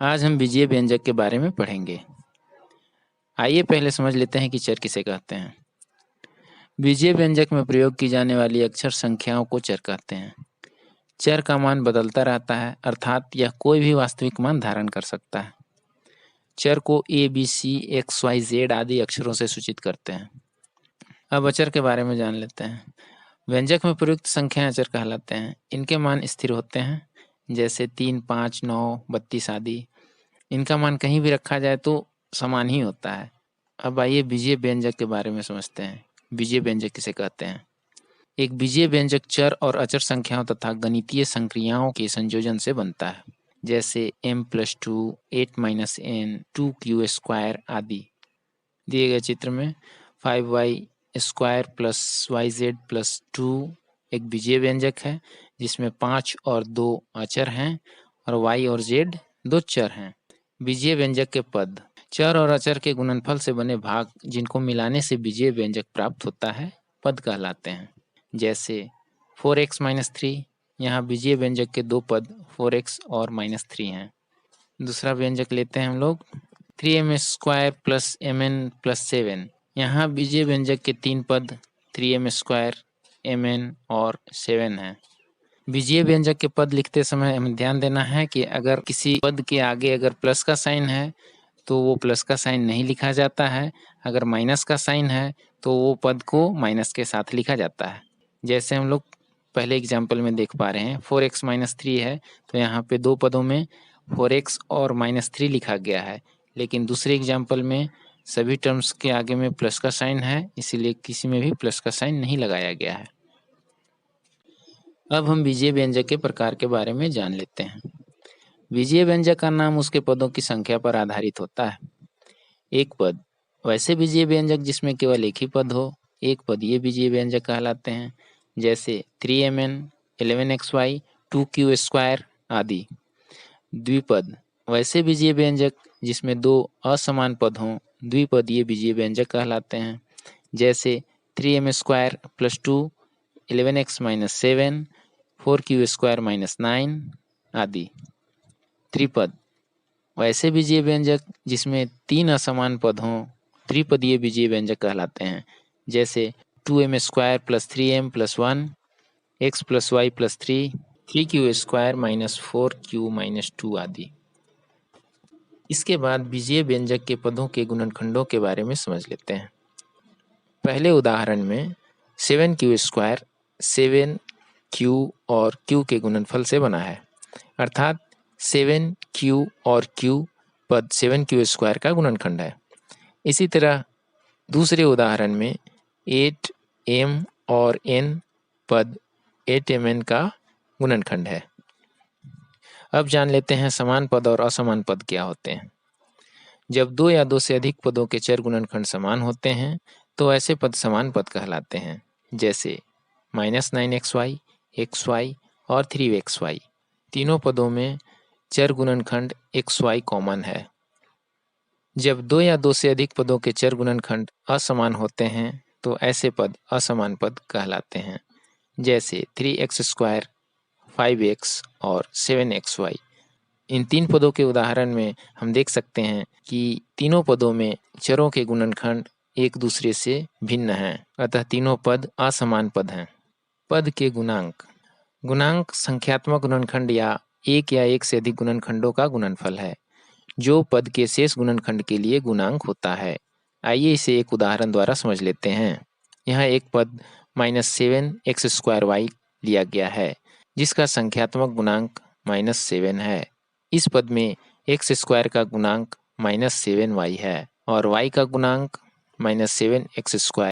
आज हम बीजीय व्यंजक के बारे में पढ़ेंगे। आइए पहले समझ लेते हैं कि चर किसे कहते हैं। बीजीय व्यंजक में प्रयोग की जाने वाली अक्षर संख्याओं को चर कहते हैं। चर का मान बदलता रहता है, अर्थात यह कोई भी वास्तविक मान धारण कर सकता है। चर को ए, बी, सी, एक्स, वाई, जेड आदि अक्षरों से सूचित करते हैं। अब अचर के बारे में जान लेते हैं। व्यंजक में प्रयुक्त संख्याएं अचर कहलाते हैं। इनके मान स्थिर होते हैं, जैसे 3, 5, 9, 32 आदि। इनका मान कहीं भी रखा जाए तो समान ही होता है। अब आइए बीजीय व्यंजक के बारे में समझते हैं। बीजीय व्यंजक किसे कहते हैं? एक बीजीय व्यंजक चर और अचर संख्याओं तथा गणितीय संक्रियाओं के संयोजन से बनता है, जैसे m+2, 8-n, 2q² आदि। दिए गए चित्र में 5y² + yz+2 एक बीजीय व्यंजक है, जिसमें 5 और 2 अचर हैं और y और z 2 चर हैं। बीजीय व्यंजक के पद चर और अचर के गुणनफल से बने भाग, जिनको मिलाने से बीजीय व्यंजक प्राप्त होता है, पद कहलाते हैं। जैसे 4x-3, यहाँ बीजीय व्यंजक के 2 पद 4x और -3 हैं। दूसरा व्यंजक लेते हैं हम लोग 3m² + mn+7, यहाँ बीजीय व्यंजक के 3 पद 3m², mn और 7 हैं। बीजीय व्यंजक के पद लिखते समय हमें ध्यान देना है कि अगर किसी पद के आगे अगर प्लस का साइन है तो वो प्लस का साइन नहीं लिखा जाता है। अगर माइनस का साइन है तो वो पद को माइनस के साथ लिखा जाता है। जैसे हम लोग पहले एग्जाम्पल में देख पा रहे हैं 4x-3 है, तो यहाँ पे 2 पदों में 4x और -3 लिखा गया है, लेकिन दूसरे एग्जाम्पल में सभी टर्म्स के आगे में प्लस का साइन है, इसीलिए किसी में भी प्लस का साइन नहीं लगाया गया है। अब हम बीजीय व्यंजक के प्रकार के बारे में जान लेते हैं। बीजीय व्यंजक का नाम उसके पदों की संख्या पर आधारित होता है। एक पद वैसे बीजीय व्यंजक जिसमें केवल एक ही पद हो, एक पदीय बीजीय व्यंजक कहलाते हैं, जैसे 3mn, 11xy, 2q² आदि। द्विपद वैसे बीजीय व्यंजक जिसमें 2 असमान पद हों, द्विपदीय बीजीय व्यंजक कहलाते हैं, जैसे 3m² + 2, 11x-7, 4q² - 9 आदि। त्रिपद वैसे बीजीय व्यंजक जिसमें 3 असमान पद हों, त्रिपदीय बीजीय व्यंजक कहलाते हैं, जैसे 2m² + 3m + 1, x + y + 3, 3q² - 4q - 2 आदि। इसके बाद बीजीय व्यंजक के पदों के गुणनखंडों के बारे में समझ लेते हैं। पहले उदाहरण में 7q² 7q और q के गुणनफल से बना है, अर्थात 7q और q पद 7q² का गुणनखंड है। इसी तरह दूसरे उदाहरण में 8m और n पद 8mn का गुणनखंड है। अब जान लेते हैं समान पद और असमान पद क्या होते हैं। जब 2 या 2 से अधिक पदों के चर गुणनखंड समान होते हैं तो ऐसे पद समान पद कहलाते हैं, जैसे -9xy, xy और 3xy। तीनों पदों में चर गुणनखंड xy कॉमन है। जब 2 या 2 से अधिक पदों के चर गुणनखंड असमान होते हैं तो ऐसे पद असमान पद कहलाते हैं, जैसे 3x², 5x और 7xy। इन 3 पदों के उदाहरण में हम देख सकते हैं कि तीनों पदों में चरों के गुणनखंड एक दूसरे से भिन्न हैं, अतः तीनों पद असमान पद हैं। पद के गुणांक गुणांक संख्यात्मक गुणनखंड या एक से अधिक गुणनखंडों का गुणनफल है, जो पद के शेष गुणनखंड के लिए गुणांक होता है। आइए इसे एक उदाहरण द्वारा समझ लेते हैं। यहाँ एक पद -7x² लिया गया है, जिसका संख्यात्मक गुणांक -7 है। इस पद में x² का गुणांक -7y है और y का गुणांक -7x²